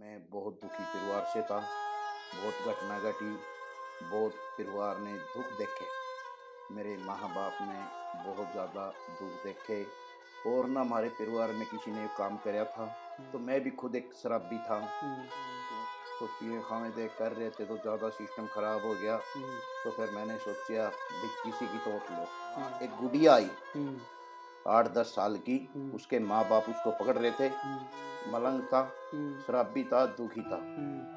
मैं बहुत दुखी परिवार से था। बहुत घटना घटी, बहुत परिवार ने दुख देखे। मेरे माँ बाप ने बहुत ज़्यादा दुख देखे और ना हमारे परिवार में किसी ने काम कराया था। तो मैं भी खुद एक शराबी था। तो पिए खाने दे कर रहे थे तो ज़्यादा सिस्टम ख़राब हो गया। तो फिर मैंने सोचा भी किसी की तो लो। एक गुड़िया आई 8-10 साल की, उसके माँ बाप उसको पकड़ रहे थे। मलंग था, शराबी था, दुखी था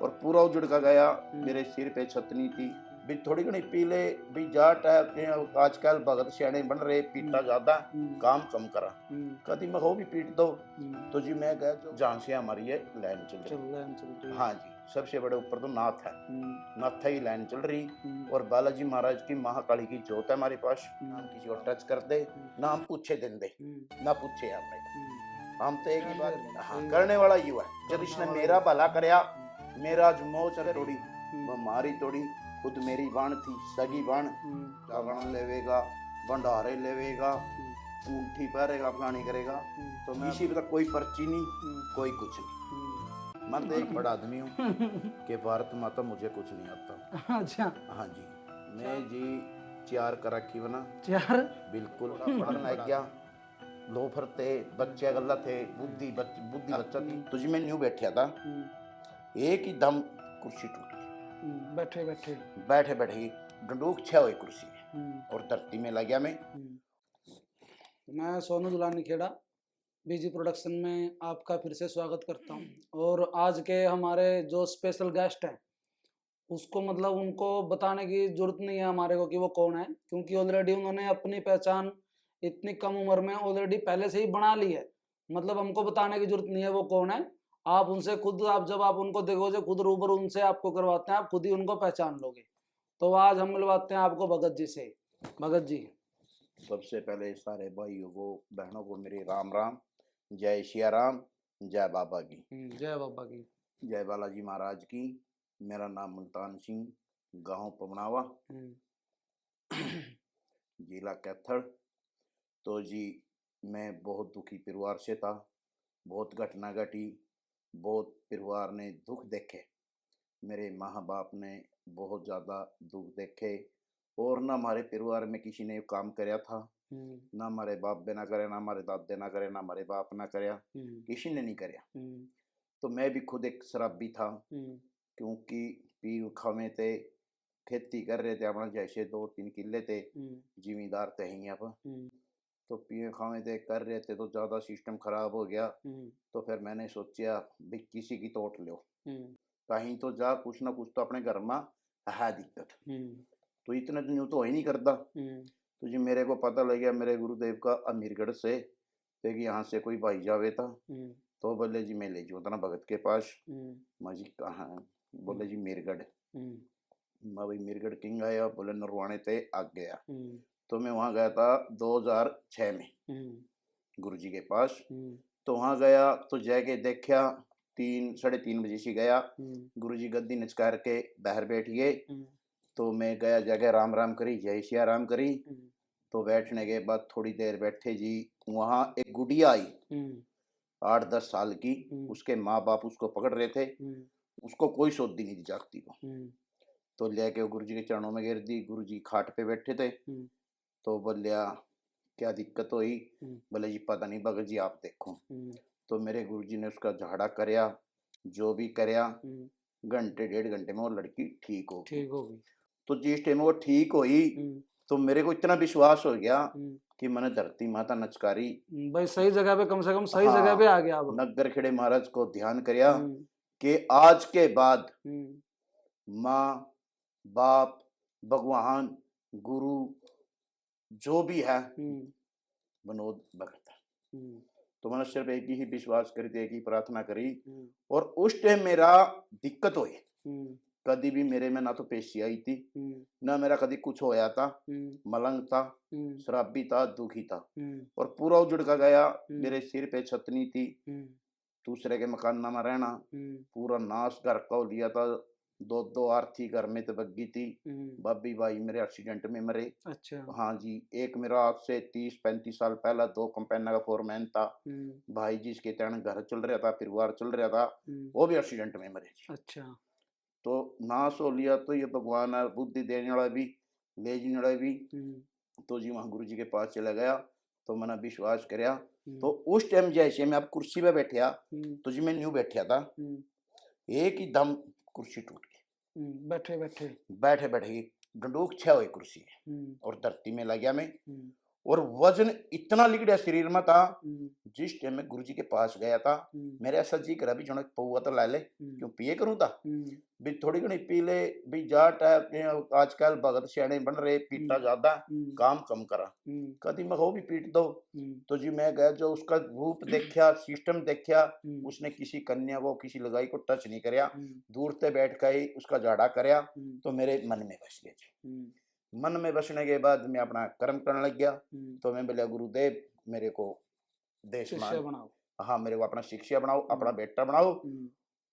और पूरा उजड़ का गया। मेरे सिर पे छतनी थी भी थोड़ी घनी पी ले भी जाट है कि आजकल भगत सियाने बन रहे, पीता ज्यादा काम कम करा। कभी मैं हो भी पीट दो। तो जी मैं गया जो जहाँ से हमारी ये लाइन चल रही। हाँ जी, सबसे बड़े ऊपर तो नाथ है, नाथा ही लाइन चल रही। और बालाजी महाराज की महाकाली की जोत है हमारे पास। हम किसी को टच कर दे ना, हम पूछे दिन दे ना पूछे हमने। हम तो एक ही बात, हाँ, करने वाला युवा है। जब इसने मेरा भला करया, मेरा आज मौज तोड़ी, वह मारी तोड़ी। खुद मेरी बाण थी, सगी बाण। जागरण लेवेगा, भंडारे लेवेगा, ऊँठी पहरेगा, फलानी करेगा। तो किसी का कोई पर्ची नहीं, कोई कुछ नहीं। मैं तो एक बड़ा आदमी हूँ कि भारत माता मुझे कुछ नहीं आता। अच्छा, हाँ जी, मैं जी 4 कर रखी बना। 4 बिल्कुल पढ़ना गया। लोफर थे, बच्चे गल्ला थे, बुद्धि बच्चा थी। तुझ में न्यू बैठा था, एक ही दम कुर्सी टूटी। बैठे बैठे बैठे बैठे ही डंडूक छा हुई कुर्सी और धरती में लग गया। मैं सोनू दुलानी खेड़ा बीजी प्रोडक्शन में आपका फिर से स्वागत करता हूं। और आज के हमारे जो स्पेशल गेस्ट हैं उसको मतलब उनको बताने की जरूरत नहीं है हमारे को कि वो कौन है, क्योंकि ऑलरेडी उन्होंने अपनी पहचान इतनी कम उम्र में ऑलरेडी पहले से ही बना ली है। मतलब हमको बताने की जरूरत नहीं है वो कौन है। आप उनसे खुद, आप जब आप उनको देखोगे खुद रूबरू उनसे आपको करवाते हैं, आप खुद ही उनको पहचान लोगे। तो आज हम मिलवाते हैं आपको भगत जी से। भगत जी, सबसे पहले सारे भाइयों को बहनों को मेरी राम राम, जय सिया राम, जय बाबा की, जय बाबा की। जय बालाजी महाराज की। मेरा नाम मुल्तान सिंह, गांव पमनावा, जिला कैथल। तो जी मैं बहुत दुखी परिवार से था। बहुत घटना घटी, बहुत परिवार ने दुख देखे। मेरे माँ बाप ने बहुत ज़्यादा दुख देखे और ना हमारे परिवार में किसी ने काम कराया था। ना हमारे बाप ने ना करे, ना हमारे दादे ना करे, ना हमारे बाप ना कराया, किसी ने नहीं कराया। तो मैं भी खुद एक शराबी था, क्योंकि पी खावे थे, खेती कर रहे थे अपना, जैसे 2-3 किले थे, जिम्मेदार थे यहाँ पर। तो पिए खावे थे कर रहे थे तो ज़्यादा सिस्टम खराब हो गया। तो फिर मैंने सोचा भी किसी की तोड़ लो, कहीं तो जा, कुछ ना कुछ तो अपने घर में है दिक्कत। तो इतने दिन यूँ तो ही नहीं करता। तो जी मेरे को पता लग गया मेरे गुरुदेव का अमीरगढ़ से, कि यहाँ से कोई भाई जावे था। तो बोले जी मैं ले जाऊँ तना भगत के पास। मैं जी कहाँ? बोले जी मीरगढ़। मैं भाई मीरगढ़ किंग आया, बोले नरवाणे थे आग गया। तो मैं वहाँ गया था 2006 में गुरु जी के पास। तो वहाँ गया तो जाके देखा, 3-3:30 बजे से गया। गुरु जी गद्दी नचकार के बाहर बैठ गए। तो मैं गया, जगह राम राम करी, जय सिया राम करी। तो बैठने के बाद थोड़ी देर बैठे जी, वहाँ एक गुड़िया आई 8-10 साल की, उसके माँ बाप उसको पकड़ रहे थे। उसको कोई सोधी नहीं थी जागती को। तो लेके गुरु जी के चरणों में गिर दी। गुरु जी खाट पे बैठे थे। तो बोलिया क्या दिक्कत हुई? बोले जी पता नहीं भगत जी आप देखो। तो मेरे गुरु जी ने उसका झाड़ा करया, जो भी करया, घंटे 1.5 घंटे में वो लड़की ठीक हो गई। तो जिस टाइम वो ठीक हुई तो मेरे को इतना विश्वास हो गया कि मैंने धरती माता नचकारी भाई सही जगह पे, कम से कम सही जगह पे आ गया। अब नगर खेड़े महाराज को ध्यान करया कि आज के बाद माँ बाप भगवान गुरु जो भी है विनोद भगत। तो मैंने सिर्फ एक ही विश्वास करी थी, एक ही प्रार्थना करी। और उस टाइम मेरा दिक्कत हुई, कभी भी मेरे में ना तो पेशी आई थी, ना मेरा कभी कुछ होया था। मलंग था, शराबी था, दुखी था और पूरा उजड़ का गया। मेरे सिर पे छतनी थी, दूसरे के मकान में रहना, पूरा नाश घर का लिया था। दो दो आरती घर में तो बग्गी थी। भाभी भाई मेरे एक्सीडेंट में मरे। अच्छा। हाँ जी, एक मेरा आज से 30-35 साल पहला 2 कंपनियों का फोरमैन था। भाई जिसके कारण घर चल रहा था, परिवार चल रहा था, वो भी एक्सीडेंट में मरे जी। अच्छा। तो नाश हो लिया तो ये भगवान है, बुद्धि देने वाला भी, ले जाने वाला भी। तो जी वहाँ गुरु जी के पास चला गया, तो मैंने विश्वास कराया। तो उस टाइम जैसे मैं अब कुर्सी पे बैठा, तो जी मैं न्यू बैठा था, एक ही दम कुर्सी टूट गई। बैठे बैठे बैठे बैठे ही डंडूक छा हुई कुर्सी और धरती में लग गया मैं। और वजन इतना लिगड़ा शरीर में था, जिस टाइम मैं गुरु जी के पास गया था, मेरे ऐसा जी करा भी जो पौवा तो ला ले, क्यों पिए करूं था भी थोड़ी घनी पी ले भी जाट है। आजकल भगत सियाने बन रहे, पीटा ज्यादा काम कम करा, कभी मैं वो भी पीट दो। तो जी मैं गया, जो उसका रूप देखा, सिस्टम देखा, उसने किसी कन्या को, किसी लगाई को टच नहीं करया, दूर से बैठ कर ही उसका जाड़ा करया। तो मेरे मन में बस गया जी। मन में बसने के बाद मैं अपना कर्म करने लग गया। तो मैं बोला गुरुदेव मेरे को देश शिष्य बनाओ। हाँ मेरे को अपना शिष्य बनाओ, अपना बेटा बनाओ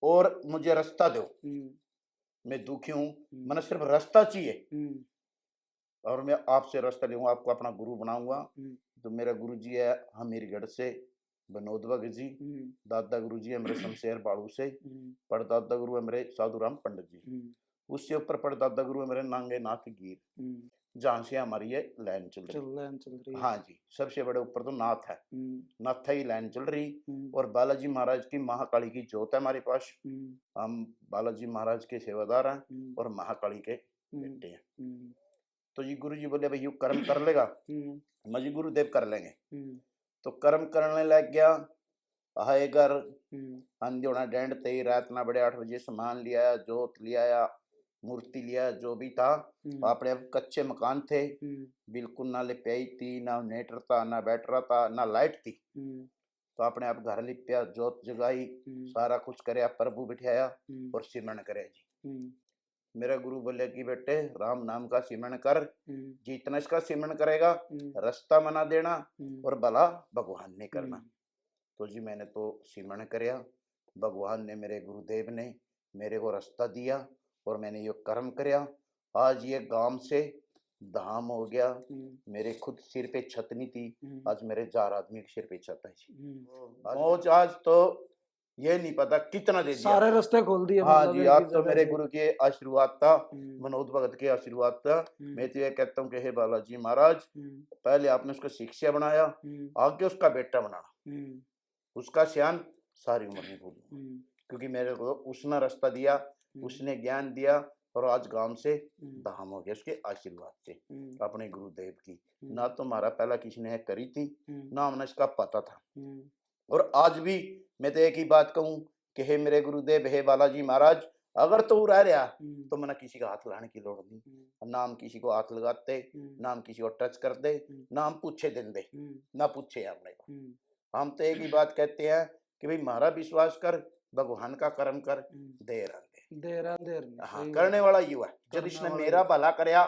और मुझे रास्ता दो। मैं दुखी हूँ, मैंने सिर्फ रास्ता चाहिए और मैं आपसे रास्ता लूंगा, आपको अपना गुरु बनाऊंगा। तो मेरा गुरु जी है हमीरगढ़ से विनोद भगत जी, दादा गुरु जी है मेरे शमशेर बाड़ू से, परदादा गुरु है मेरे साधुराम पंडित जी, उससे ऊपर परदादा गुरु है मेरे नांगे नाथ गिर, जहाँ से हमारी ये लाइन चल रही है। हाँ जी, सबसे बड़े ऊपर तो नाथ है, नाथ ही लाइन चल रही। और बालाजी महाराज की महाकाली की जोत है हमारे पास, हम बालाजी महाराज के सेवादार हैं और महाकाली के बेटे हैं। तो जी गुरु जी बोले भाई यू कर्म कर लेगा, मैं जी गुरुदेव कर लेंगे। तो कर्म करने लग गया, आए घर अंधोना डेंड ते रात ना बड़े 8 बजे सामान लिया, जोत लिया, मूर्ति लिया, जो भी था। अपने कच्चे मकान थे, बिल्कुल ना लिपाई थी, ना नेटर था, ना बैटरा था, ना लाइट थी। तो अपने आप घर लिपया, जोत जगाई, सारा कुछ करया, प्रभु बिठाया और सिमरन करे जी। मेरा गुरु बोले कि बेटे राम नाम का सिमरन कर, जितना इसका सिमरन करेगा रास्ता मना देना और भला भगवान ने करना। तो जी मैंने तो सिमरन करया, भगवान ने, मेरे गुरुदेव ने मेरे को रास्ता दिया और मैंने ये कर्म करया। आज ये गांव से धाम हो गया, मेरे खुद सिर पे छत नहीं थी, आज मेरे 4 आदमी के सिर पे छत है जी। मौज आज तो ये नहीं पता कितना दे दिया, सारे रास्ते खोल दिए। हाँ मतलब जी, एक आज ही तो जगह मेरे से। गुरु के आशीर्वाद था, मनोज भगत के आशीर्वाद था। मैं तो ये कहता हूँ कि हे बालाजी महाराज, पहले आपने उसको शिष्य बनाया, आगे उसका बेटा बनाना, उसका श्यान सारी उम्र नहीं भूलूंगा, क्योंकि मेरे को उसने रास्ता दिया, उसने ज्ञान दिया और आज गांव से धाम हो गया उसके आशीर्वाद से, अपने गुरुदेव की। ना तो हमारा पहला किसी ने करी थी, ना हमने इसका पता था। और आज भी मैं तो एक ही बात कहूँ कि हे मेरे गुरुदेव, हे बालाजी महाराज, अगर तो रह रहा तो मैंने किसी का हाथ लगाने की लोड़ नहीं, ना हम किसी को हाथ लगाते, ना हम किसी को टच कर दे, ना हम पूछे देंगे, ना पूछे हमने को। हम तो एक ही बात कहते हैं कि भाई हमारा विश्वास कर, भगवान का कर्म कर, देर देर हाँ करने वाला युवा है। जब इसने मेरा भला करया,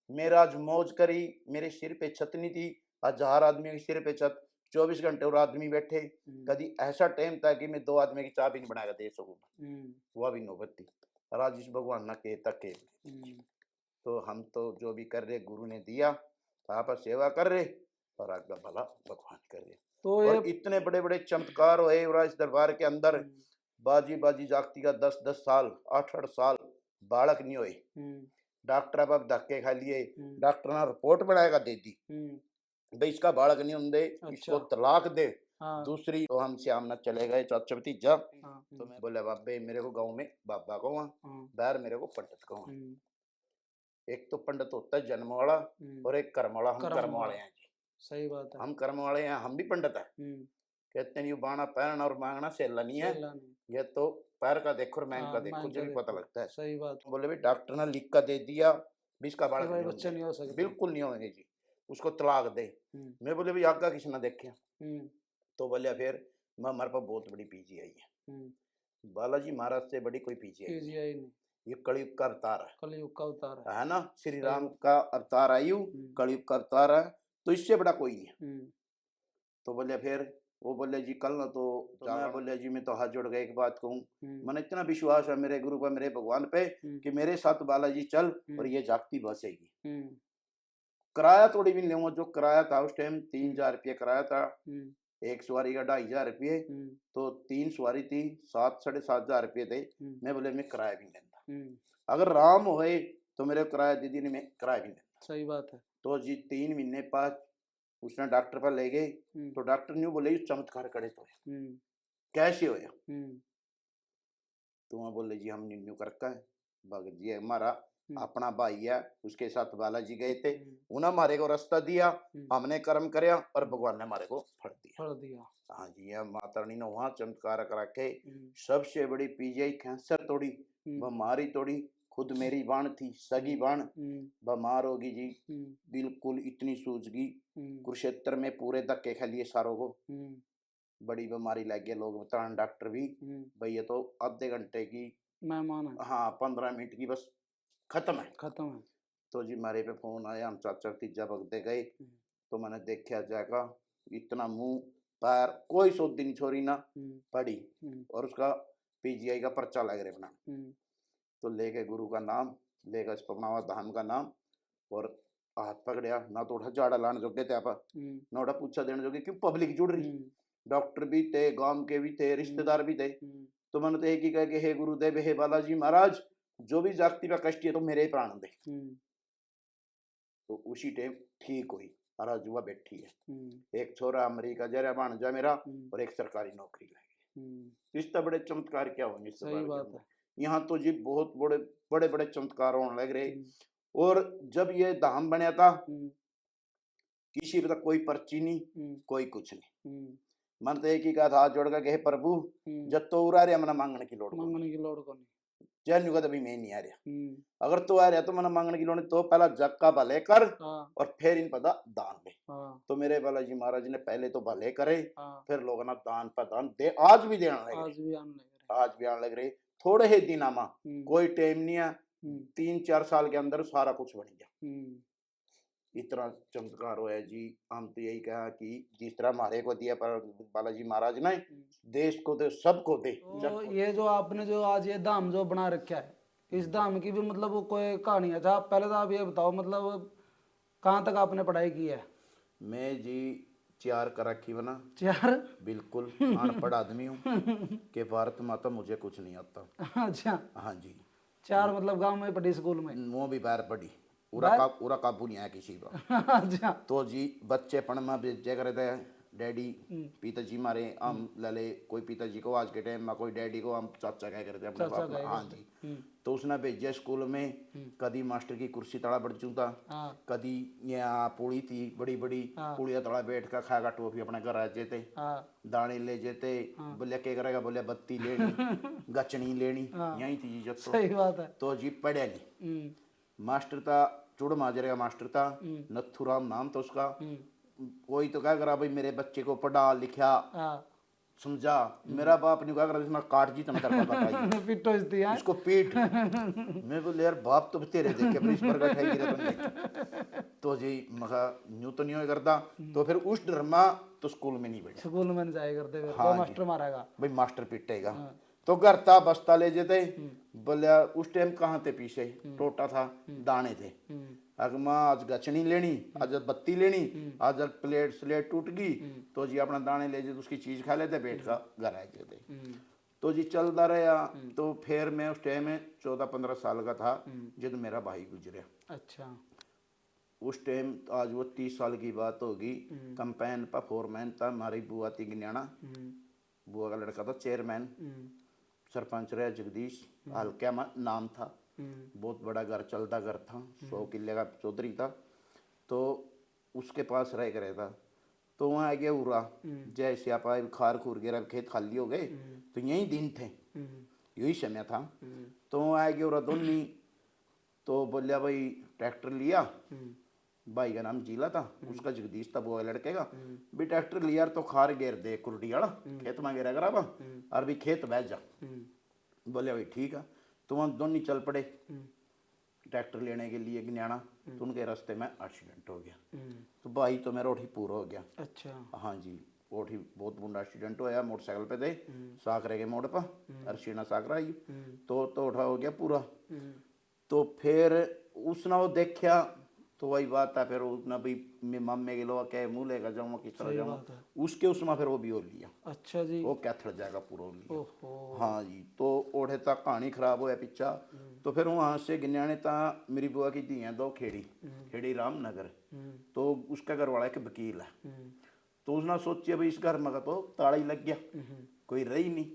मेरा आज मौज करी, मेरे सिर पे छत नहीं थी, 1000 आदमी के सिर पे छत, 24 घंटे और आदमी बैठे। कभी ऐसा टाइम था कि मैं 2 आदमी की चाय भी नहीं बनाकर दे सकूँ, वह भी नौबत थी। और आज इस भगवान ना के तक के तो हम तो जो भी कर रहे गुरु ने दिया, आप सेवा कर रहे और आगे भला भगवान कर रहे। तो और इतने बड़े बड़े चमत्कार हुए और इस दरबार के अंदर, बाजी बाजी जागती का 10-10 साल 8-8 साल बालक नहीं हुए। डॉक्टर अब धक्के खा लिए, डॉक्टर ने रिपोर्ट बनाएगा दे दी भाई इसका बालक नहीं होंगे, इसको तलाक दे। दूसरी तो हम श्यामनाथ चले गए, चाचा भतीजा। तो मैं बोला बाबे मेरे को गाँव में बाबा को बाहर मेरे को पंडित को। एक तो पंडित होता है जन्म वाला और एक कर्म वाला, हम कर्म वाले हैं जी। सही बात है, हम कर्म वाले हैं, हम भी पंडित है। कहते हैं ये बाणा पहनना और मांगना सेला नहीं है, ये तो पैर का देखो और मैंग का देखो, जो भी पता लगता है। सही बात। बोले भाई डॉक्टर ने लिख कर दे दिया भी इसका बालक बच्चे नहीं हो सकते, बिल्कुल नहीं होंगे जी, उसको तलाक दे। मैं बोले भाई आगा किसी ने देखे, तो बोले फिर मैं हमारे पास बहुत बड़ी पीजीआई है, बालाजी महाराज से बड़ी कोई पीजीआई नहीं, ये कलयुग का अवतार है, कलयुग का अवतार है ना, श्री राम का अवतार आयु, कलयुग का अवतार है, तो इससे बड़ा कोई नहीं है। तो बोले फिर वो बोले जी कल ना तो मैं बोले जी मैं तो हाथ जोड़ के एक बात कहूँ, हम्म, मैंने इतना विश्वास है मेरे गुरु पर, मेरे भगवान पे, हम्म, कि मेरे साथ बालाजी चल और हम्म, ये जागती बसेगी। हम्म, किराया थोड़ी भी नहीं लूंगा, जो किराया था उस टाइम हम्म, 3,000 रुपये किराया था, हम्म, एक सवारी का 2,500 रुपये, हम्म, तो 3 सवारी थी, 7-7,500 रुपये थे। हम्म, मैं बोले मैं किराया भी नहीं लेता, हम्म, अगर राम होए तो मेरे किराया दीदी ने, मैं किराया भी नहीं लेता। सही बात है। तो जी 3 महीने बाद उसने डॉक्टर पर ले गए, हम्म, तो डॉक्टर ने बोले ये चमत्कार करे तो है। हम्म, कैसे होया? हम्म, तो वहाँ बोले जी हम न्यू करका है, भगत जी हमारा हम्म, अपना भाई है, उसके साथ बालाजी गए थे, हम्म, उन्हें हमारे को रास्ता दिया, हम्म, हमने कर्म करया और भगवान ने हमारे को फल दिया। छोड़ दिया। हाँ जी, यह माता रानी ने वहाँ चमत्कार कर रखे। हम्म, सबसे बड़ी पीजीआई कैंसर तोड़ी, हम्म, बीमारी तोड़ी, खुद मेरी बाण थी, सगी हम्म, बाण, हम्म, बीमार होगी जी, हम्म, बिल्कुल इतनी सूझगी, हम्म, कुरुक्षेत्र में पूरे धक्के खा लिए सारों को, हम्म, बड़ी बीमारी लग गई, लोग बतान डॉक्टर भी, हम्म, भाई ये तो आधे घंटे की, मेहमान है। हाँ 15 मिनट की बस, खत्म है। खत्म है। तो जी मारे पे फोन आया, हम चाचा तीजा भगते गए, हम्म, तो मैंने देखा जाएगा, इतना मुंह पैर कोई सोदी नहीं छोड़ी ना हम्म, पड़ी, हम्म, और उसका पीजीआई का पर्चा लग रहा अपना। हम्म, तो लेके गुरु का नाम, लेकर पपनावा धाम का नाम, और हाथ पकड़िया ना, तो उठा जाड़ा लाने जोगे थे आप, हम्म, ना उठा पूछा देने जोगे, क्यों पब्लिक जुड़ रही, हम्म, डॉक्टर भी थे, गांव के भी थे, हम्म, रिश्तेदार भी थे। हम्म, तो मैंने तो एक ही कहा कि हे गुरुदेव, हे बालाजी महाराज, जो भी जागती का कष्ट है तो मेरे ही प्राण दे। हम्म, तो उसी टाइम ठीक हुई, और आज वह बैठी है, हम्म, एक छोरा अमेरिका जा रहा भाणजा मेरा, हम्म, और एक सरकारी नौकरी हम्म, लगी। इस तरह बड़े चमत्कार क्या होंगे इस सही बार के बात अंदर, है। यहाँ तो जी बहुत बड़े बड़े बड़े चमत्कार होने लग रहे। हम्म, और जब ये धाम बनया था, हम्म, किसी पे तो कोई पर्ची नहीं, हम्म, कोई कुछ नहीं, हम्म, मन तो एक ही का था, हाथ जोड़ के हे प्रभु, हम्म, जब तो उड़ा रहा मना मांगने की लोड़ को नहीं, मांगने की लोड़ को नहीं। जैन युगा तभी मैं नहीं आ रहा, हम्म, अगर तू आ रहा तो मना मांगने की लोड़ नहीं, तो पहला जग का भले कर हाँ, और फिर इन पदा दान दे। हाँ, तो मेरे बालाजी महाराज ने पहले तो भले करे, हाँ, फिर लोग ना दान पर दान दे, आज भी देने लग आज रहे, भी आने लग रहे। आज भी आने लग रहे, थोड़े ही दिन आमा, हम्म, कोई टाइम नहीं है, हम्म, 3-4 साल के अंदर सारा कुछ बन गया। हम्म, इतना चमत्कार होया जी, हम तो यही कहा कि जिस तरह हमारे को दिया पर बालाजी महाराज ने, हम्म। देश को दे, सबको दे, तो ये जो आपने जो आज ये धाम जो बना रखा है, इस धाम की भी मतलब वो कोई कहानी है। अच्छा, पहले तो आप ये बताओ मतलब कहाँ तक आपने पढ़ाई की है? मैं जी 4 कर रखी बना, चार? बिल्कुल अनपढ़ आदमी हूँ, कि भारत माता मुझे कुछ नहीं आता। अच्छा, हाँ जी, चार मतलब गांव में पढ़ी स्कूल में? वो भी बाहर पड़ी, बाहर? पूरा काबू नहीं आया किसी का। अच्छा। तो जी बच्चे पढ़ में भेजे करे थे, डैडी हम्म, पिताजी मारे हम लले, कोई पिताजी को आज के टाइम में, कोई डैडी को हम चाचा कह करते अपने चाचा बाप में। गए हाँ करते। जी, तो उसने भेजे स्कूल में, कदी मास्टर की कुर्सी तड़ा बढ़ चूता, हाँ, कदी यहाँ पूड़ी थी बड़ी बड़ी, हाँ, पूड़िया तड़ा बैठ कर खाएगा, टोपी अपने घर आ जेते, हाँ, दाने ले जेते, बोले क्या करेगा, बोले बत्ती लेनी, गचनी लेनी, हाँ, यही थी जी जब सही बात है। तो जी पढ़िया नहीं। हम्म, मास्टर था चूड़ माजरे का मास्टर था, हम्म, नथुराम नाम था उसका। हम्म, कोई तो क्या करा भाई, मेरे बच्चे को पढ़ा लिखा हाँ। समझा, मेरा बाप नहीं क्या करा, इसमें काट जी तना तरफा कटाई, पिट्टो इस दिया है। इसको पीट। मैं बोले यार बाप तो तेरे देखे पर इस पर कटाई गिरा तुमने, तो जी मगा न्यू तो नहीं हो करता। तो फिर उस डर में तो स्कूल में नहीं बैठा। स्कूल में नहीं जाया करते फिर, कोई हाँ जी, मास्टर मारेगा। भाई मास्टर पीटेगा, हाँ, तो घर था बस्ता ले जेते, बोले उस टाइम कहाँ थे, पीछे टोटा था, दाने थे, हम्म, अगमा आज गचनी लेनी, आज बत्ती लेनी, आज प्लेट स्लेट टूट गई, तो जी अपना दाने ले जे, उसकी चीज खा लेते, बैठ का घर आ जाते। हम्म, तो जी चलता रहा। तो फिर मैं उस टाइम में 14-15 साल का था जब मेरा भाई गुजरा। अच्छा। उस टाइम आज वो 30 साल की बात होगी, कंपेन पर फोरमैन था, हमारी बुआ थी गिन्याना, हम्म, बुआ का लड़का था चेयरमैन, हम्म, सरपंच रहा जगदीश, हल्का नाम था, हम्म, बहुत बड़ा घर चलता घर था, 100 किले का चौधरी था। तो उसके पास रह कर रहता, तो वहाँ आ गया उरा, जैसे आप आए खार खूर गिरा, खेत खाली हो गए, तो यही दिन थे, हम्म, यही समय था। तो वहाँ आ गया उरा दोनी, तो बोलिया भाई ट्रैक्टर लिया, हम्म, भाई का नाम जीला था, उसका जगदीश था बुआ के लड़के का, भी ट्रैक्टर लिया तो खार गेर दे कुर्डी वाला, खेत में गिरा करा और भी खेत बैठ जा। हम्म, बोले भाई ठीक है। तो वहाँ दोनों चल पड़े हम्म, ट्रैक्टर लेने के लिए गिन्याना, तो उनके रास्ते में एक्सीडेंट हो गया। हम्म, तो भाई तो मेरा उठी पूरा हो गया। अच्छा। हाँ जी, ओठी बहुत मुंडा एक्सीडेंट होया मोटरसाइकिल पे थे साकरे के मोड़ पर अरशीना साकरा ही तो ओठा हो गया पूरा। तो फिर उसने वो देखा तो वही बात है, फिर उसने भी मैं मम्मी के लोग कहे मुँह लेकर जाऊँगा किस तरह सही जाऊँगा, बात है। उसके उसमें फिर वो भी हो लिया, अच्छा जी। वो क्या थड़ जाएगा पूरा हो लिया। ओहो। हाँ जी, तो ओढ़े तक कहानी खराब होया पिछा। तो फिर वहाँ से गिन्याने तक मेरी बुआ की दी हैं 2 खेड़ी, खेड़ी रामनगर। तो उसका घर वाला एक वकील है। तो उसने सोचिया भाई इस घर में का तो ताला ही लग गया, कोई रही नहीं।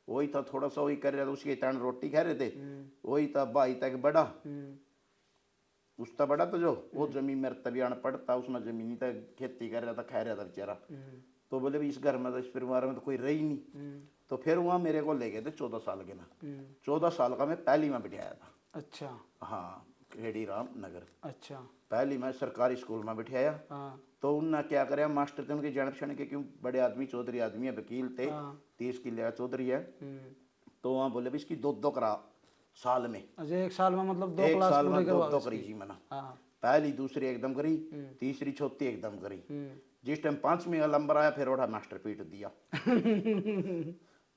वही था थोड़ा सा वही कर रहा था, उसके तन रोटी खा रहे थे। वही था भाई तक बड़ा, उसका बड़ा तो जो वो जमीन मेरे तभी अनपढ़ था, उसने जमीनी तक खेती कर रहा था, खा रहा था बेचारा। तो बोले भाई इस घर में तो इस परिवार में तो कोई रही नहीं। तो फिर वहाँ मेरे को ले गए थे 14 साल के ना। 14 साल का मैं पहली में बिठाया था। अच्छा। हाँ, खेड़ी राम नगर। अच्छा। पहली मैं सरकारी स्कूल में बिठाया। हाँ। तो उनने क्या कराया, मास्टर थे उनके जान पहचान के, क्यों बड़े आदमी चौधरी आदमी है, वकील थे, 30 किले का चौधरी है। तो वहाँ बोले भाई इसकी 2-2 करा साल में। अच्छा, एक साल में मतलब 2 एक क्लास साल पूरी में करवा 2 करी जी मैंने। हाँ। पहली दूसरी एकदम करी, तीसरी चौथी एकदम करी। जिस टाइम 5वीं का नंबर आया फिर ओढ़ा मास्टर पीट दिया।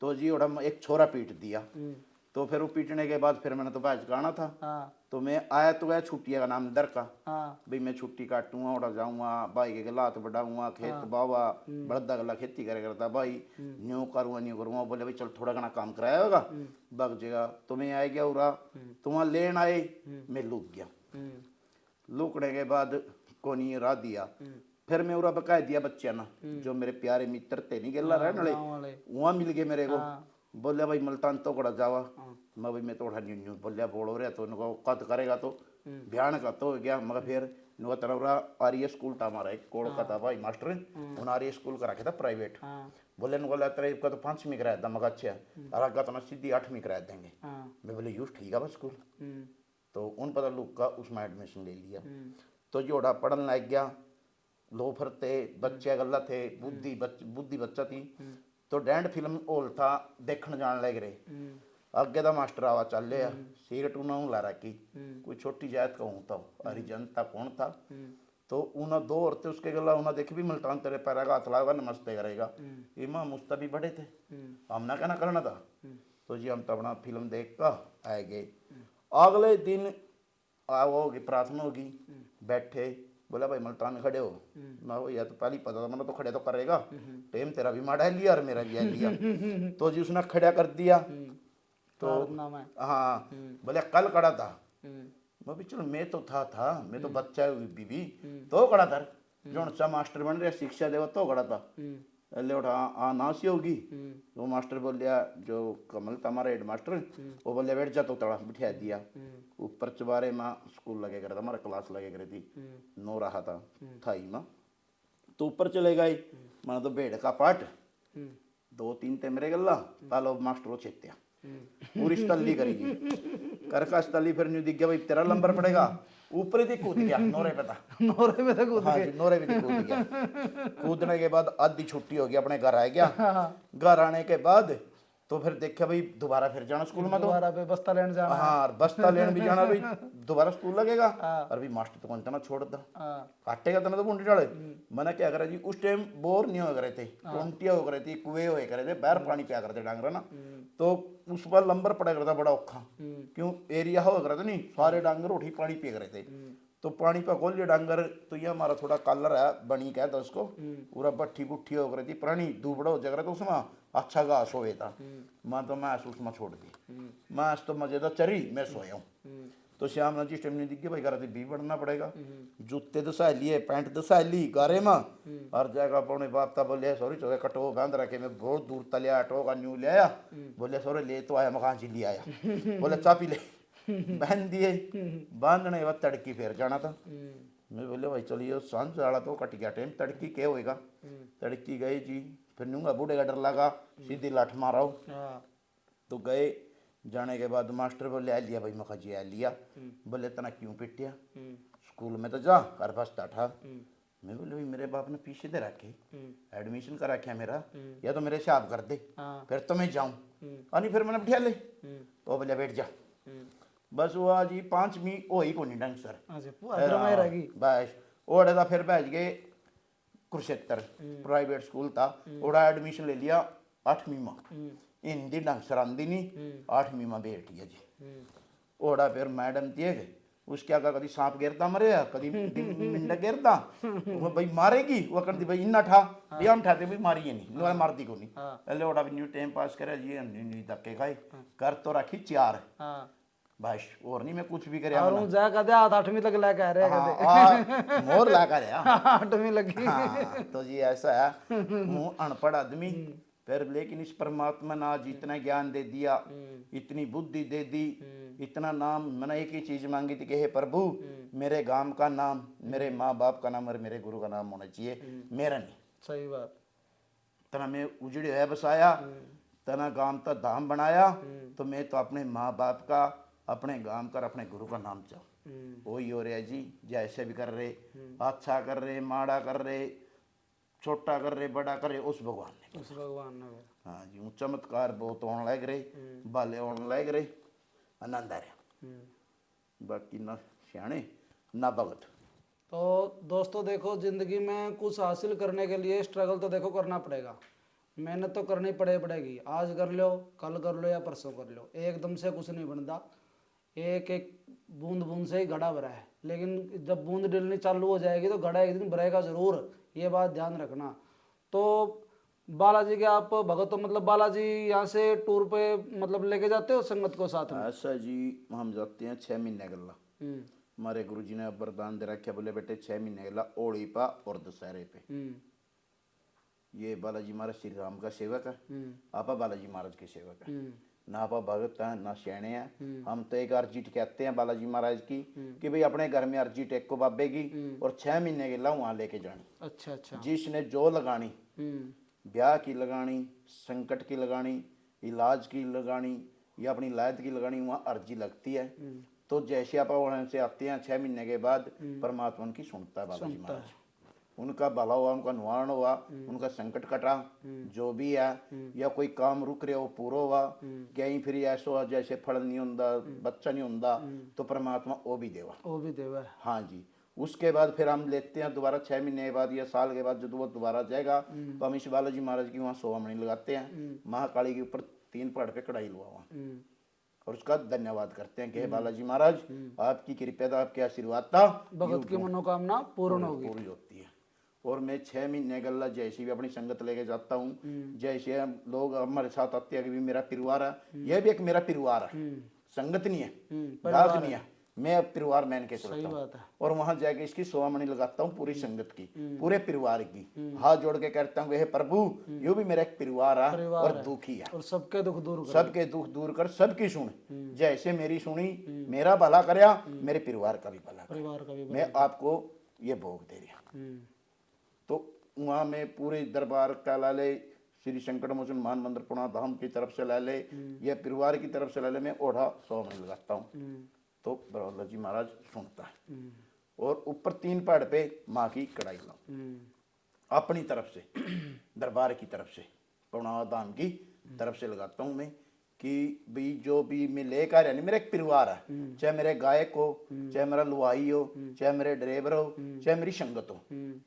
तो जी ओढ़ा एक छोरा पीट दिया। तो फिर वो पीटने के बाद फिर मैंने तो भाज गाना था। हाँ। तो मैं आया तो गया छुट्टिया का नाम दर का। हाँ। भाई मैं छुट्टी काटूंगा, उड़ा जाऊंगा, भाई के गला हाथ बढ़ाऊंगा, खेत बावा बड़दा गला खेती करे करता भाई, न्यू करूँगा। बोले भाई चल थोड़ा घना काम कराया होगा बग जगह। तो मैं आ गया उरा, तो वहाँ लेन आए, मैं लुक गया। लुकने के बाद कोनी राह दिया। फिर मैं उरा बकाया दिया बच्चे ना, जो मेरे प्यारे मित्र थे नहीं गेला रहने वाले, वहाँ मिल गए मेरे को। बोले भाई मल्तान तो कड़ा जावा। मैं भाई मैं थोड़ा न्यू न्यू बोलिया बोलो रहे, तो उनको कद करेगा तो बयान का तो हो गया। मगर फिर नुआ तरह आर्य स्कूल था हमारा एक कोलकाता भाई मास्टर, उन्होंने आर्य स्कूल का रखा था प्राइवेट। बोले नुआ तेरे का तो 5वीं कराया था। मगर अच्छा अरे का तो सीधी 8वीं कराया देंगे। मैं बोले यूज ठीक है बस स्कूल। तो उन पता लुक का उसमें एडमिशन ले लिया। तो जोड़ा पढ़ने लग गया, लोफर थे, बच्चे गल्ला थे, बुद्धि बच्चा थी। तो डैंड फिल्म हॉल था, देखने जाने लग रहे। अगे का मास्टर आवा चल रहा, सिगरेट उन्होंने ला रखी, कोई छोटी जात का हूँ था, हरिजन था कौन था। तो उन्हें 2 औरतें उसके गला, उन्हें देखे भी मुल्तान तेरे पैरा का हाथ लागा नमस्ते करेगा। इमाम मुस्ता भी बड़े थे, हमने कहना करना था। तो जी हम तो अपना फिल्म देख कर आए गए। अगले दिन होगी प्रार्थना होगी, बैठे, बोला भाई मल्तान खड़े हो। मैं वो या तो पहले पता था मैंने तो खड़े तो करेगा, टेम तेरा भी माड़ा लिया और मेरा भी लिया। तो जी उसने खड़ा कर दिया। तो हाँ बोले कल कड़ा था। मैं भी चलो मैं तो था मैं तो बच्चा बीबी तो कड़ा था, जो सा मास्टर बन रहा शिक्षा देवा तो कड़ा था। ले उठा हाँ नासी होगी। वो मास्टर बोल दिया, जो कमल था हमारा हेड मास्टर, वो बोले बैठ जा, तो तड़ा बिठा दिया। ऊपर चबारे में स्कूल लगे कर था, हमारा क्लास लगे कर थी, 9 रहा था ही माँ। तो ऊपर चले गए, मैंने तो भेड़ का पाठ 2-3 थे मेरे गल्ला, तालो मास्टर वो चेत्या पूरी स्थली करेगी करका स्थली। फिर न्यू दिख गया भाई तेरा नंबर पड़ेगा, ऊपर ही कूद गया नोरे पे था। नोरे पे कूद हाँ जी, नोरे पे कूद गया। कूदने के बाद आधी छुट्टी हो गई, अपने घर आ गया। घर आने के बाद तो फिर देखा भाई दोबारा फिर जाना स्कूल में, तो दोबारा पे बस्ता लेने जाना। हाँ बस्ता लेने भी जाना भाई, दोबारा स्कूल लगेगा। और भी मास्टर तो कौन छोड़ दा काटेगा तो ना तो बूंदी डाले। मैंने क्या करा जी, उस टाइम बोर नहीं हो करे थे, टोंटिया हो करे थी, कुएं हो करे थे, बाहर पानी पिया करते डांगरा ना। तो उस पर लंबर पड़ा करता बड़ा औखा, क्यों एरिया हो करे थे नहीं, सारे डांगर उठी पानी पिया करे थे। तो पानी पर खोल लिया डांगर। तो ये हमारा थोड़ा कलर है बनी कहता उसको, पूरा भट्ठी बुट्ठी हो गई थी पुरानी, दूबड़ा हो जाकर तो उसमें अच्छा घास हो था। मैं तो मैस उसमें छोड़ दी, मैस तो मजे तो चरी, मैं सोया हूँ। तो श्याम ने जिस टाइम नहीं दिखे भाई घर भी बढ़ना पड़ेगा, जूते दसा लिए, पैंट दसा ली गारे में, हर जगह पौने बाप था। बोले सॉरी चौके कटो बांध रखे, मैं बहुत दूर तलिया टो का न्यू ले आया। बोले सॉरी ले तो आया, मकान जी ले आया। बोले चा पी ले, बहन दिए बांधने के बाद तड़की फिर जाना था। मैं बोले भाई चलिए सांझ वाला तो कट गया टाइम, तड़की क्या होएगा। तड़की गए जी, फिर नूंगा बूढ़े का डर लगा, सीधी लाठ मारो। तो गए, जाने के बाद मास्टर बोले आ लिया भाई, मखा जी आ लिया। बोले तना क्यों पिटिया, स्कूल में तो जा घर बसता था। मैं बोले भाई मेरे बाप ने पीछे दे रखे, एडमिशन करा क्या मेरा, या तो मेरे हिसाब कर दे, फिर तो मैं जाऊँ नहीं, फिर मैंने बिठा ले। तो बोले बैठ जा। बस वो आज 5वीं हो ही को नहीं ढंग सर, बस ओढ़े था। फिर बैठ गए कुरुक्षेत्र प्राइवेट स्कूल था, ओड़ा एडमिशन ले लिया 8वीं में, हिंदी ढंग से आंदी नहीं, 8वीं में बैठी है जी। ओड़ा फिर मैडम देख उसके आगे कभी सांप गिरता मरे कभी मिंडा गिरता वो भाई मारेगी वो कहती भाई इन्ना ठा भी हम ठाते भी मारी है नहीं नोरा मारती को नहीं पहले ओड़ा भी न्यू टाइम पास करे जी नहीं धक्के खाए कर तो रखी 4 बस और नहीं मैं कुछ भी करे और जा कदे 8वीं तक ला कह रहे हाँ, मोर ला कर 8वीं लगी। हाँ, तो जी ऐसा है हूँ अनपढ़ आदमी फिर लेकिन इस परमात्मा ने आज इतना ज्ञान दे दिया, इतनी बुद्धि दे दी, इतना नाम मैंने एक ही चीज मांगी थी कि हे प्रभु मेरे गांव का नाम, मेरे माँ बाप का नाम और मेरे गुरु का नाम होना चाहिए, मेरा नहीं। सही बात। तना मैं उजड़े है बसाया, तना गांव का धाम बनाया, तो मैं तो अपने माँ बाप का, अपने गांव का, अपने गुरु का नाम चाहूँ। वही हो रहा है जी, जैसे भी कर रहे, अच्छा कर रहे, माड़ा कर रहे, छोटा कर रहे, बड़ा कर रहे, उस भगवान ने। हाँ जी, वो चमत्कार बहुत होने लग रहे, बाले होने लग रहे, आनंद आ रहा। बाकी ना सियाने ना भगत। तो दोस्तों देखो, जिंदगी में कुछ हासिल करने के लिए स्ट्रगल तो देखो करना पड़ेगा, मेहनत तो करनी पड़ेगी। आज कर लो, कल कर लो या परसों कर लो, एकदम से कुछ नहीं बनता। एक एक बूंद बूंद से ही घड़ा भरा है, लेकिन जब बूंद डलनी चालू हो जाएगी तो घड़ा एक दिन भरेगा जरूर, ये बात ध्यान रखना। तो बालाजी के आप भगत हो, मतलब बालाजी यहाँ से टूर पे मतलब लेके जाते हो संगत को साथ में? ऐसा जी हम जाते हैं 6 महीने गल्ला। हमारे गुरु जी ने वरदान दे रखा, बोले बेटे 6 महीने गल्ला ओड़ी पा और दशहरे पे। ये बालाजी महाराज श्री राम का सेवक है, आपा बालाजी महाराज के सेवक है, ना आपा भगत है ना सियाने हैं। हम तो एक अर्जी कहते हैं बालाजी महाराज की कि भाई अपने घर में अर्जी टेक को बाबे की और 6 महीने गल्ला वहाँ लेके जानी। अच्छा अच्छा। जिसने जो लगानी, ब्याह की लगानी, संकट की लगानी, इलाज की लगानी या अपनी लायत की लगानी, वहाँ अर्जी लगती है। तो जैसे आप वहाँ से आते हैं 6 महीने के बाद परमात्मा उनकी सुनता है बालाजी महाराज, उनका भला हुआ, उनका निवारण हुआ, उनका संकट कटा जो भी है, या कोई काम रुक रहा हो पूरा हुआ, कहीं फिर ऐसा हुआ जैसे फल नहीं होता, बच्चा नहीं होता, तो परमात्मा वो भी देवा। हाँ जी। उसके बाद फिर हम लेते हैं दोबारा 6 महीने के बाद या साल के बाद जब वो दोबारा जाएगा तो हम इस बालाजी महाराज की वहाँ सोहामणी लगाते हैं, महाकाली के ऊपर 3 पहाड़ पे कढ़ाई लुआ हुआ, और उसका धन्यवाद करते हैं कि हे बालाजी महाराज आपकी कृपा था, आपके आशीर्वाद था, भगत की मनोकामना पूर्ण होती है। और मैं 6 महीने गल्ला जैसे भी अपनी संगत लेके जाता हूँ, जैसे हम लोग हमारे साथ आते हैं कि भी मेरा परिवार है, यह भी एक मेरा परिवार है, संगत नहीं है, गाग नहीं है, मैं परिवार मान के चलता हूँ। और वहां जाके इसकी सोहामणी लगाता हूँ पूरी संगत की, पूरे परिवार की, हाथ जोड़ के कहता हूँ हे प्रभु यो भी मेरा एक परिवार है और दुखी है, और सबके दुख दूर कर, सबकी सुन, जैसे मेरी सुनी मेरा भला करया, मेरे परिवार का भी भला, मैं आपको ये भोग दे रहा। तो वहाँ में पूरे दरबार का ला ले, श्री संकट मोचन मान मंदिर पुणा धाम की तरफ से ला ले या परिवार की तरफ से ला ले, मैं ओढ़ा सोहामणी लगाता हूँ तो बालाजी महाराज सुनता है। और ऊपर 3 पहाड़ पे माँ की कढ़ाई लाऊं अपनी तरफ से, दरबार की तरफ से, पुणा धाम की तरफ से लगाता हूँ मैं कि भाई जो भी मैं लेकर यानी मेरा एक परिवार है, चाहे मेरे गायक हो, चाहे मेरा लुहाई हो, चाहे मेरे ड्राइवर हो, चाहे मेरी संगत हो,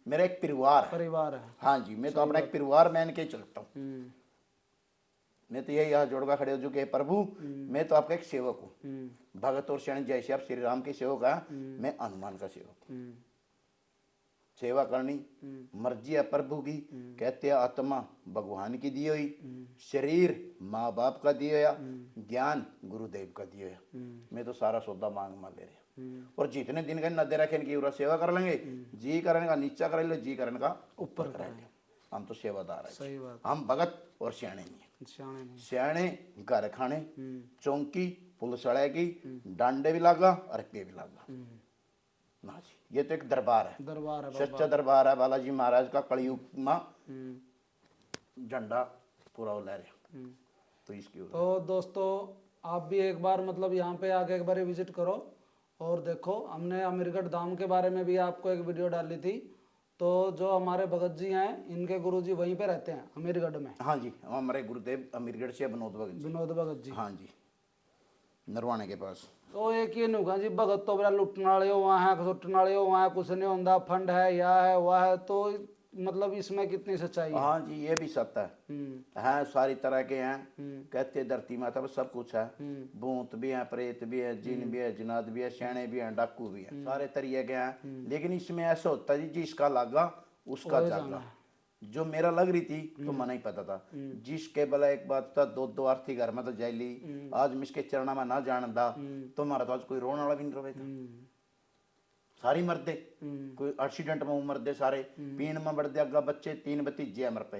मेरा एक परिवार है। हाँ जी, मैं तो अपना एक परिवार मान के चलता हूँ। मैं तो यही यहाँ जोड़कर खड़े हो चुके हैं प्रभु मैं तो आपका एक सेवक हूँ, भगत और शरण जैसे आप श्री राम के सेवक है, मैं हनुमान का सेवक हूँ। सेवा करनी मर्जी है प्रभु की, कहते हैं आत्मा भगवान की दी हुई, शरीर माँ बाप का दिया या ज्ञान गुरुदेव का दिया है। मैं तो सारा सौदा मांग ले रहे और जितने दिन का न दे रखे इनकी पूरा सेवा कर लेंगे, जी करने का नीचा कर ले, जी करने का ऊपर कर ले। हम तो सेवादार है, हम भगत और सियाणे नहीं है। सियाणे घर खाने चौंकी पुलिस की डांडे भी लागा और पे भी लागा ना जी। ये तो एक दरबार है, सच्चा दरबार है बालाजी महाराज का, कलयुग में झंडा पूरा लहर रहा। तो इसकी तो दोस्तों आप भी एक बार मतलब यहाँ पे आके एक बार विजिट करो और देखो। हमने अमीरगढ़ धाम के बारे में भी आपको एक वीडियो डाली थी, तो जो हमारे भगत जी हैं इनके गुरुजी वहीं पे रहते हैं अमीरगढ़ में। हाँ जी, हमारे गुरुदेव अमीरगढ़ से विनोद भगत जी। हाँ जी, नरवाने के पास। तो एक ये नहीं होगा जी भगत तो बड़ा लुटने वाले हो, वहाँ है सुटने वाले हो, वहाँ कुछ नहीं होता, फंड है या है वह है, तो मतलब इसमें कितनी सच्चाई है? हाँ जी, ये भी सत्य है। हैं सारी तरह के हैं। कहते धरती माता पर सब कुछ है। भूत भी हैं, प्रेत भी है, जिन भी है, जिनाद भी है, शैणे भी हैं, डाकू भी हैं, सारे तरीके के हैं। लेकिन इसमें ऐसा होता है जी, जिसका लागा उसका वही जागा। जाना जो मेरा लग रही थी तो मना ही पता था। जिसके भला एक बात था, दो दो आरती घर में तो जैली, आज मिसके चरणा में ना जानदा तो हमारा तो आज कोई रोने वाला भी नहीं रोवे था। सारी मरदे, कोई एक्सीडेंट में मर दे, सारे पीण में मर दे, अग्गा बच्चे 3 भतीजे मर पे।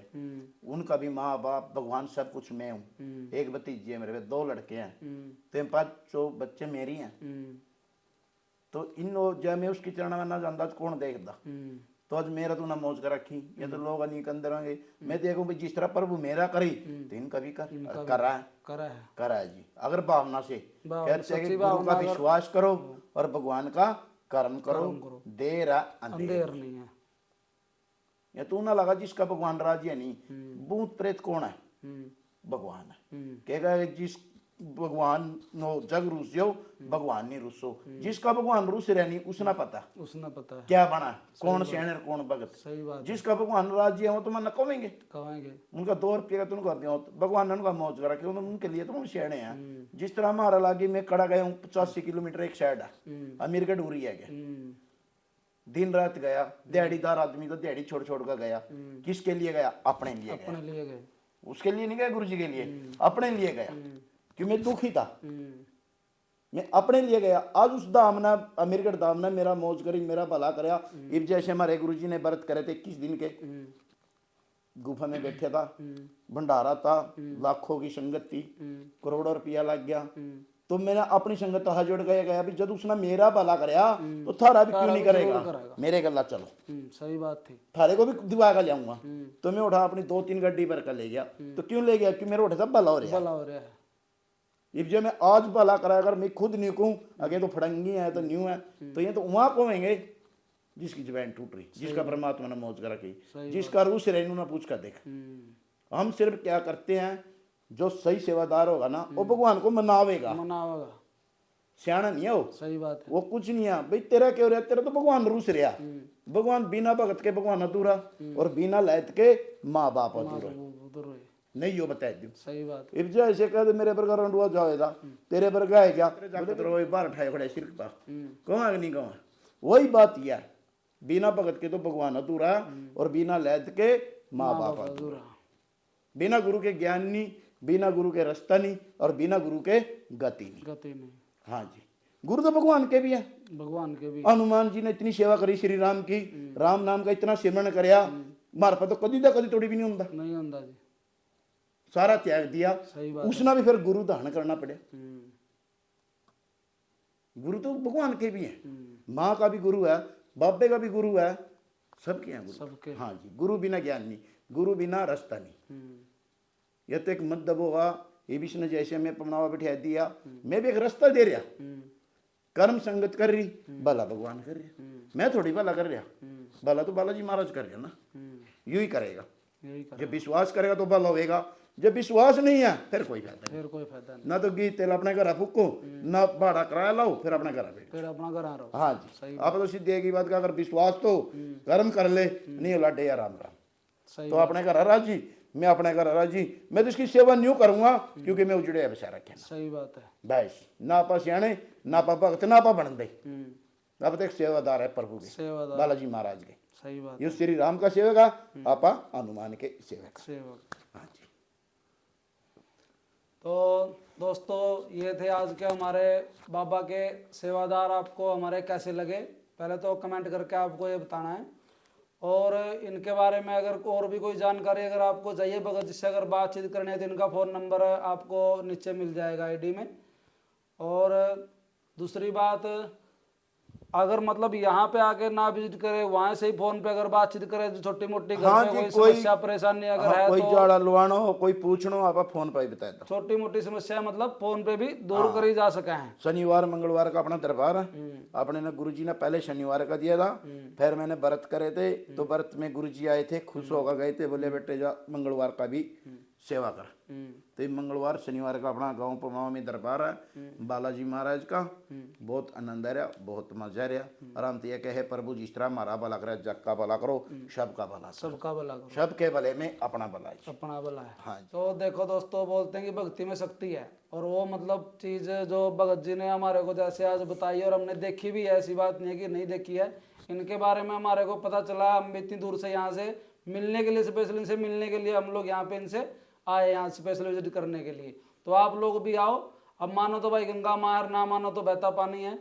उनका भी माँ बाप भगवान सब कुछ मैं हूँ। एक भतीजे मेरे पे, 2 लड़के हैं, तो 5 बच्चे मेरी हैं। तो इन जब मैं उसकी चरण में ना जानता तो कौन देखता। तो आज मेरा तो ना मौज कर रखी, ये तो लोग नहीं अंदर होंगे। मैं देखूं भाई जिस तरह प्रभु मेरा करी तो इनका भी करा है जी। अगर भावना से कहते हैं कि गुरु का विश्वास करो और भगवान का कर्म करो, देर अंधेर नहीं है। ये तू ना लगा जिसका भगवान राजी है नहीं। भूत प्रेत कौन है? भगवान है। कहेगा जिस भगवान नो जग रुस्यो, भगवान नहीं रुसो। जिसका भगवान रुस रहा नहीं उसना पता है क्या बना, कौन शहर कौन भगत। सही बात। जिसका भगवान राजी है वो तो मन कहेंगे उनका 2 रुपये का तो उनका भगवान ने उनका मौज करा के उनके लिए तो हम शहरे हैं। जिस तरह हमारा लागे मैं खड़ा गया हूँ 85 किलोमीटर एक साइड है, अमीर का डूरी है गया, दिन रात गया, दिहाड़ीदार आदमी तो दिहाड़ी छोड़ छोड़ कर गया। किसके लिए गया? अपने लिए गया। उसके लिए नहीं गया, गुरु जी के लिए, अपने लिए गया। क्यों? मैं दुखी था, मैं अपने लिए गया। आज उस दाम ने, अमीरगढ़ दाम ने मेरा मौज करी, मेरा भला कराया। इब जैसे हमारे गुरु जी ने व्रत करे थे 21 दिन के, गुफा में बैठे था, भंडारा था, लाखों की संगत थी, करोड़ों रुपया लग गया। तो मैंने अपनी संगत हाथ जोड़ गया भी जब उसने मेरा भला कराया तो थारा भी क्यों नहीं करेगा, मेरे गला चलो। सही बात थी। थारे को भी दिवा का लाऊंगा। तो मैं उठा अपनी 2-3 गड्डी भर कर ले गया। तो क्यों ले गया? क्यों मेरे उठे सब भला हो रहा है। इब जो मैं आज भला कराया, अगर मैं खुद नहीं कहूँ आगे तो फड़ंगी है तो न्यू है, तो ये तो वहां कहेंगे जिसकी जबान टूट रही, जिसका परमात्मा ने मौज कर रखी, जिसका रूस रहने ना पूछ कर देख। हम सिर्फ क्या करते हैं, जो सही सेवादार होगा ना वो भगवान को मनावेगा। सियाना नहीं है वो। सही बात है। वो कुछ नहीं है भाई, तेरा क्यों रहा, तेरा तो भगवान रूस रहा। भगवान बिना भगत के भगवान अधूरा, और बिना लैत के माँ बाप अधूरा नहीं हो बताए दू। सही बात। इब जो ऐसे कह दे मेरे पर रंडुआ जाएगा, तेरे पर गाय क्या बोले बार उठाए खड़े सिर पर कहूँगा कि नहीं कहूँगा। वही बात यह है, बिना भगत के तो भगवान अधूरा, और बिना लैत के माँ बाप अधूरा। बिना गुरु के ज्ञान नहीं, बिना गुरु के रास्ता नहीं, और बिना गुरु के गति नहीं। हाँ जी, गुरु तो भगवान के भी है। हनुमान जी ने इतनी सेवा करी श्री राम की, राम नाम का इतना सिमरण करया, मार पर तो कदी थोड़ी भी नहीं होता जी। सारा त्याग दिया, उसना भी फिर गुरु धारण करना पड़े। गुरु तो भगवान के भी है, माँ का भी गुरु है, बाबे का भी गुरु है, सबके हैं गुरु। हाँ जी, गुरु बिना ज्ञान नहीं, गुरु बिना रास्ता नहीं। यह तो एक मध्यम होगा, ये भी ने जैसे मैं पमनावा बिठा दिया, मैं भी एक रास्ता दे रहा, कर्म संगत कर रही, भला भगवान कर रहा, मैं थोड़ी भला कर रहा, भला तो बालाजी महाराज कर रहा ना। यू ही करेगा, जब विश्वास करेगा तो भला होगा, जब विश्वास नहीं है फिर कोई फायदा नहीं। ना तो घी तेल अपने घर फूको, ना भाड़ा किराया लाओ, फिर अपने घर बैठो। हाँ जी, आप तो सीधी एक बात का, अगर विश्वास तो कर्म कर ले, नहीं लाडे या राम राम, तो अपने घर राजी, मैं अपने घर राजी। मैं तो इसकी सेवा न्यू करूंगा क्योंकि मैं उजड़े बचा रखे। सही बात है। बस ना आपा सियाने, ना आपा भगत, ना आपा बन दे, अब तक सेवादार है प्रभु के, बालाजी महाराज के। सही बात। ये श्री राम का सेवक है, आपा हनुमान के सेवक। हाँ जी। तो दोस्तों ये थे आज के हमारे बाबा के सेवादार। आपको हमारे कैसे लगे पहले तो कमेंट करके आपको ये बताना है, और इनके बारे में अगर और भी कोई जानकारी अगर आपको चाहिए भगत जी से अगर बातचीत करनी है तो इनका फ़ोन नंबर आपको नीचे मिल जाएगा आईडी में। और दूसरी बात, अगर मतलब यहाँ पे आके ना विजिट करे, वहाँ से ही फोन पे अगर बातचीत करे तो छोटी मोटी घर पे कोई समस्या परेशानी अगर है, कोई तो जाड़ा लुआनो हो, कोई पूछनो, आप फोन पे ही बता दो। छोटी मोटी समस्या मतलब फोन पे भी दूर करी जा सके हैं। शनिवार मंगलवार का अपना दरबार है, अपने ने गुरुजी ने पहले शनिवार का दिया था, फिर मैंने व्रत करे थे, तो व्रत में गुरुजी आए थे, खुश होकर गए थे, बोले बेटे जा मंगलवार का भी सेवा कर। तो ये मंगलवार शनिवार का अपना गांव पमावा में दरबार है बालाजी महाराज का। बहुत आनंद आ रहा, बहुत मजा आ रहा। और हम तो ये कहे प्रभु जिस तरह हमारा भला करे, जग का भला करो, सबका भला करो। सबका भला करो, सबके भले में अपना भला है। अपना भला है। हाँ जी। तो देखो दोस्तों, बोलते हैं कि भक्ति में शक्ति है, और वो मतलब चीज जो भगत जी ने हमारे को जैसे आज बताई, और हमने देखी भी है, ऐसी बात नहीं है कि नहीं देखी है। इनके बारे में हमारे को पता चला, हम भी इतनी दूर से यहाँ से मिलने के लिए, स्पेशल इनसे मिलने के लिए हम लोग यहाँ पे इनसे आए, यहाँ स्पेशल विजिट करने के लिए। तो आप लोग भी आओ। अब मानो तो भाई गंगा मार, ना मानो तो बहता पानी है,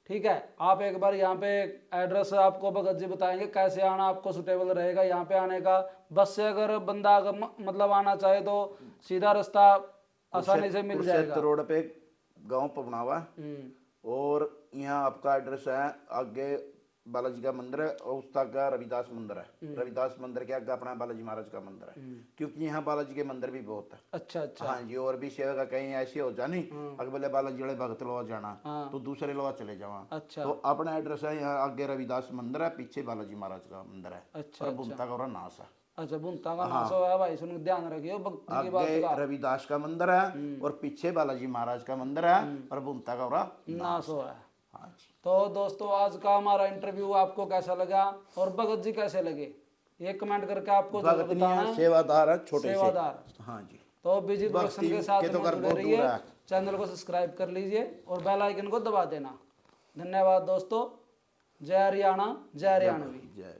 ठीक है। आप एक बार यहाँ पे एड्रेस आपको भगत जी बताएंगे कैसे आना आपको सुटेबल रहेगा यहाँ पे आने का। बस से अगर बंदा अगर मतलब आना चाहे तो सीधा रास्ता आसानी से मिल जाएगा। रोड पे गांव पवनावा, और यहाँ आपका एड्रेस है आगे बालाजी का मंदिर है, और उस तक का रविदास मंदिर है। रविदास मंदिर के आगे अपना बालाजी महाराज का मंदिर है, क्योंकि यहाँ बालाजी के मंदिर भी बहुत है। अच्छा अच्छा। हाँ जी। और भी सेवा का कहीं ऐसे हो जानी अगर बोले बालाजी वाले भगत लोग जाना तो दूसरे लोग चले जावा। अच्छा। तो अपना एड्रेस है यहाँ आगे रविदास मंदिर है, पीछे बालाजी महाराज का मंदिर है। अच्छा। और बुनता का नाश है। अच्छा, बुनता का नाश है भाई, सुन ध्यान रखियो भक्ति की बात आगे का। रविदास का मंदिर है और पीछे बालाजी महाराज का मंदिर है, और बुनता का नाश हुआ है। हाँ जी। तो दोस्तों, आज का हमारा इंटरव्यू आपको कैसा लगा, और भगत जी कैसे लगे, ये कमेंट करके आपको जरूर भगत नहीं बताना है, है। सेवादार है, छोटे से। सेवादार। हाँ जी। तो बीजी प्रोडक्शन के साथ के तो में घर जुड़े बहुत दूर रहिए, है। चैनल को सब्सक्राइब कर लीजिए और बेल आइकन को दबा देना। धन्यवाद दोस्तों। जय हरियाणा, जय हरियाणवी। जय